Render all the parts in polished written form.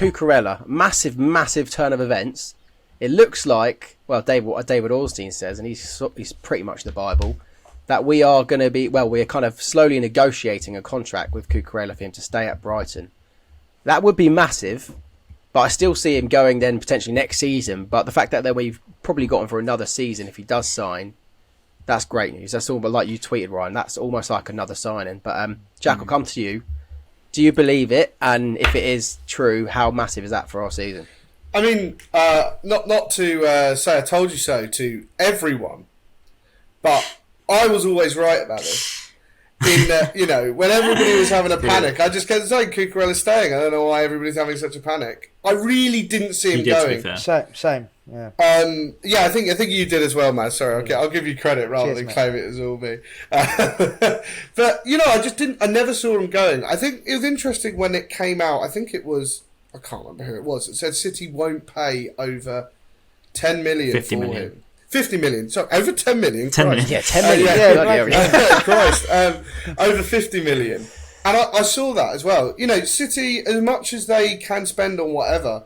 Cucurella, massive turn of events. It looks like, well, what David Ornstein says, and he's pretty much the Bible, that we are going to be, well, we're kind of slowly negotiating a contract with Cucurella for him to stay at Brighton. That would be massive, but I still see him going then potentially next season. But the fact that we've probably got him for another season if he does sign, that's great news. That's all, but like you tweeted, Ryan, that's almost like another signing. But Jack, I'll come to you. Do you believe it? And if it is true, how massive is that for our season? I mean, not to say I told you so to everyone, but I was always right about this. In when everybody was having a panic, I just kept saying Cucurella's staying. I don't know why everybody's having such a panic. I really didn't see him going. Same. Yeah. I think you did as well, man. Sorry, I'll give you credit rather than claim it as all me. But I never saw him going. I think it was interesting when it came out. I think it was, I can't remember who it was. It said City won't pay over 10 million 50 for million. him. 50 million. Sorry, over 10 million. 10 million. Yeah, 10 million. Christ. Over 50 million. And I saw that as well. City, as much as they can spend on whatever,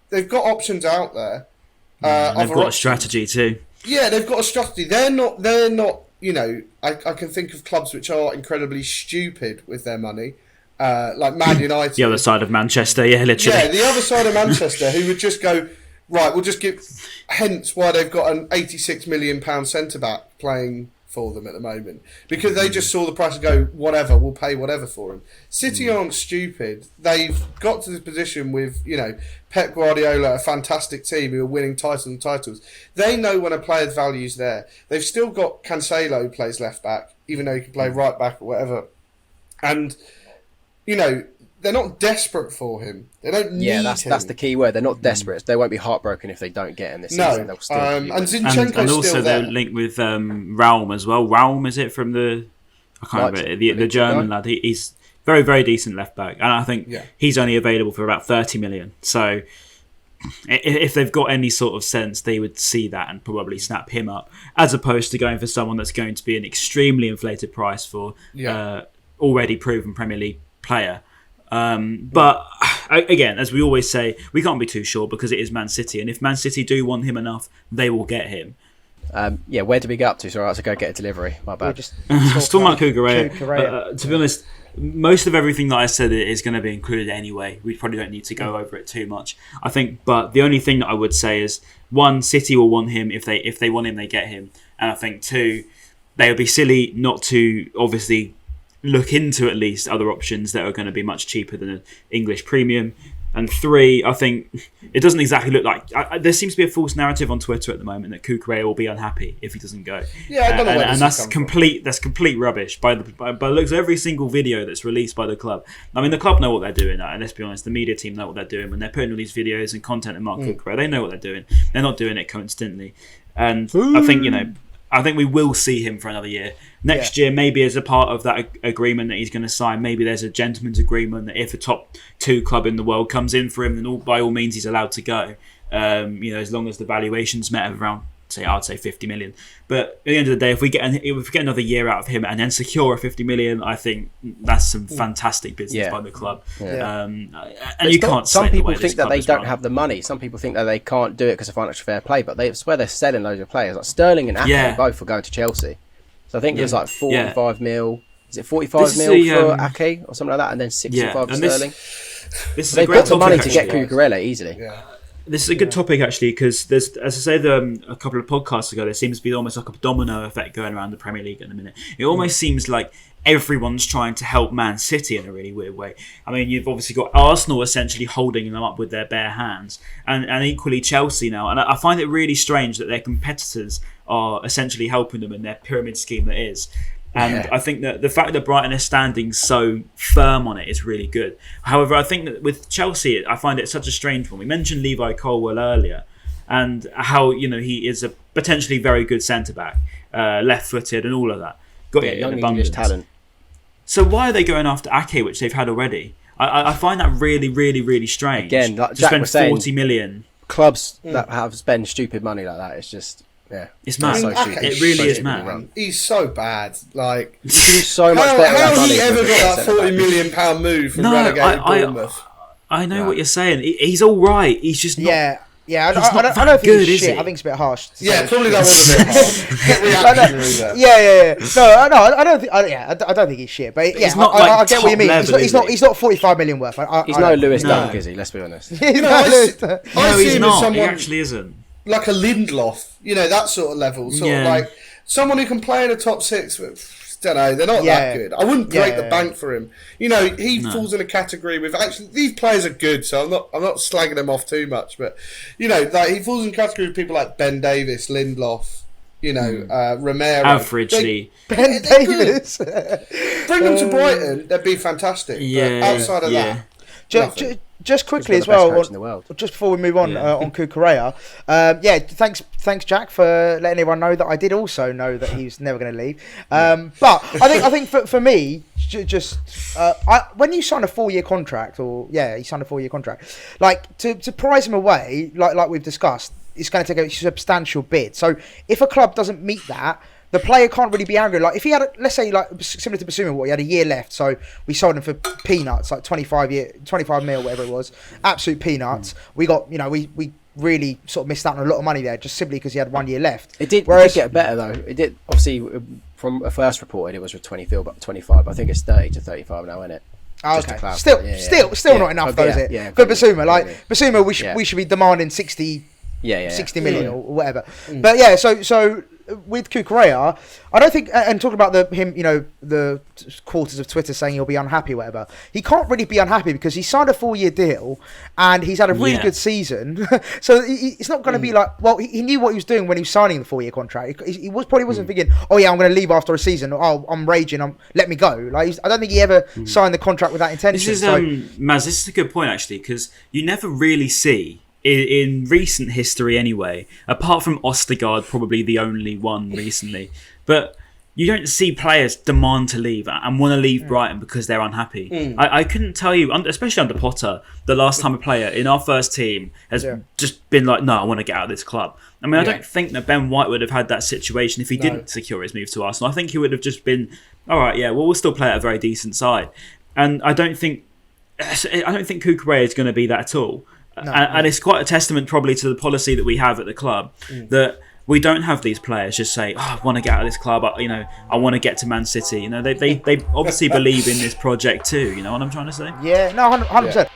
they've got options out there. They've got a strategy too. Yeah, they've got a strategy. They're not. I can think of clubs which are incredibly stupid with their money, like Man United. The other side of Manchester, yeah, literally. Yeah, the other side of Manchester, who would just go, right, we'll just give. Hence why they've got an £86 million centre back playing for them at the moment, because they just saw the price and go, whatever, we'll pay whatever for him. City aren't stupid. They've got to this position with Pep Guardiola, a fantastic team who are winning titles. They know when a player's value's there. They've still got Cancelo who plays left back, even though he can play right back or whatever. And they're not desperate for him. They don't need him. That's the key word. They're not desperate. They won't be heartbroken if they don't get him this season. They'll still and Zinchenko's and also still there. they're linked with Raum as well. Raum, is it from the? I can't remember the German lad. He's very, very decent left back, and I think he's only available for about 30 million. So if they've got any sort of sense, they would see that and probably snap him up, as opposed to going for someone that's going to be an extremely inflated price for already proven Premier League player. But again, as we always say, we can't be too sure because it is Man City, and if Man City do want him enough, they will get him. Where do we get up to? Sorry, I have to go get a delivery. My bad. Still Marc Cucurella. To be honest, most of everything that I said is going to be included anyway. We probably don't need to go over it too much, I think. But the only thing that I would say is, one, City will want him. If they want him, they get him. And I think, two, they would be silly not to obviously look into at least other options that are going to be much cheaper than an English premium. And three, I think it doesn't exactly look like... there seems to be a false narrative on Twitter at the moment that Cucurella will be unhappy if he doesn't go. Yeah, I don't know where and that's complete rubbish by the looks of every single video that's released by the club. I mean, the club know what they're doing, and let's be honest, the media team know what they're doing when they're putting all these videos and content of Marc Cucurella. They know what they're doing. They're not doing it coincidentally. And I think we will see him for another year. Next year, maybe as a part of that agreement that he's going to sign, maybe there's a gentleman's agreement that if a top 2 club in the world comes in for him, then by all means he's allowed to go. As long as the valuation's met of around, I'd say 50 million. But at the end of the day, if we get another year out of him and then secure a 50 million, I think that's some fantastic business by the club. Yeah. And you can't. Some people think that they don't have the money. Some people think that they can't do it because of financial fair play. But I swear they're selling loads of players. Like Sterling and Ake both are going to Chelsea. So I think there's like 45 mil. Is it 45 mil for Ake or something like that, and then 65 for Sterling? They've got the money to get Cucurella easily. Yeah. This is a good topic actually, because there's, as I said a couple of podcasts ago, there seems to be almost like a domino effect going around the Premier League at the minute. It almost seems like everyone's trying to help Man City in a really weird way. I mean, you've obviously got Arsenal essentially holding them up with their bare hands, and equally Chelsea now. And I find it really strange that their competitors are essentially helping them in their pyramid scheme that is. And I think that the fact that Brighton is standing so firm on it is really good. However, I think that with Chelsea, I find it such a strange one. We mentioned Levi Colwill earlier, and how he is a potentially very good centre-back, left-footed and all of that. Got it in abundance. Talent. So why are they going after Ake, which they've had already? I find that really, really, really strange. Again, like to Jack spend was saying, 40 million. Clubs that have spent stupid money like that, it's just... Yeah, it's mad. It really is mad. He's so bad. Like, he's so much better. How has he ever got that £40 million move from relegated Bournemouth? I I know what you're saying. He's all right. He's just not. Yeah, He's not I don't think good, he's is shit. he? I think it's a bit harsh. Yeah, probably that was a bit harsh. Reactionary there. No, I don't think. I don't think he's shit. But yeah, He's not, I like, get what you mean. top level, He's not 45 million worth. He's no Lewis Dunk, is he? Let's be honest. I No, see he's him as not. He someone actually isn't. like a Lindelof, that sort of level, sort of like someone who can play in a top six. Don't know, they're not that good. I wouldn't break the bank for him. He falls in a category with actually these players are good, so I'm not slagging them off too much, but like he falls in a category with people like Ben Davis, Lindelof, Romero, Averagely. Ben Davis. Bring them to Brighton, they'd be fantastic. Yeah, but outside of that, just quickly He's as one of the well, best coaches in the world. just before we move on on Cucurella, thanks Jack for letting everyone know that I did also know that he was never going to leave. But I think for me, when you sign a 4-year contract, he signed a 4-year contract, like to prize him away, like we've discussed, it's going to take a substantial bid. So if a club doesn't meet that, the player can't really be angry. Like if he had, let's say, like similar to Basuma, he had a year left, so we sold him for peanuts, like 25 mil, whatever it was, absolute peanuts. We got, we really sort of missed out on a lot of money there, just simply because he had 1 year left. It did get better though. It did, obviously, from a first reported, it was with 25. I think it's 30 to 35 now, isn't it? Oh, okay. Still not enough, though, is it? Yeah, for Basuma, Basuma, we should be demanding 60 million or whatever. But yeah, so with Cucurella, I don't think, and talking about the quarters of Twitter saying he'll be unhappy, or whatever, he can't really be unhappy because he signed a 4-year deal and he's had a really good season. So it's not going to be like, well, he knew what he was doing when he was signing the 4-year contract. He probably wasn't thinking, oh yeah, I'm going to leave after a season. Oh, I'm raging. Let me go. Like I don't think he ever signed the contract with that intention. This is Maz. This is a good point actually, because you never really see. In recent history anyway, apart from Ostergaard, probably the only one recently, but you don't see players demand to leave and want to leave Brighton because they're unhappy. I couldn't tell you, especially under Potter, the last time a player in our first team has just been like, no, I want to get out of this club. I mean, I don't think that Ben White would have had that situation if he didn't secure his move to Arsenal. I think he would have just been, all right, we'll still play at a very decent side. And I don't think Cucurella is going to be that at all. And it's quite a testament probably to the policy that we have at the club that we don't have these players just say, I want to get out of this club, I want to get to Man City. They obviously believe in this project too, you know what I'm trying to say? Yeah, no, 100%.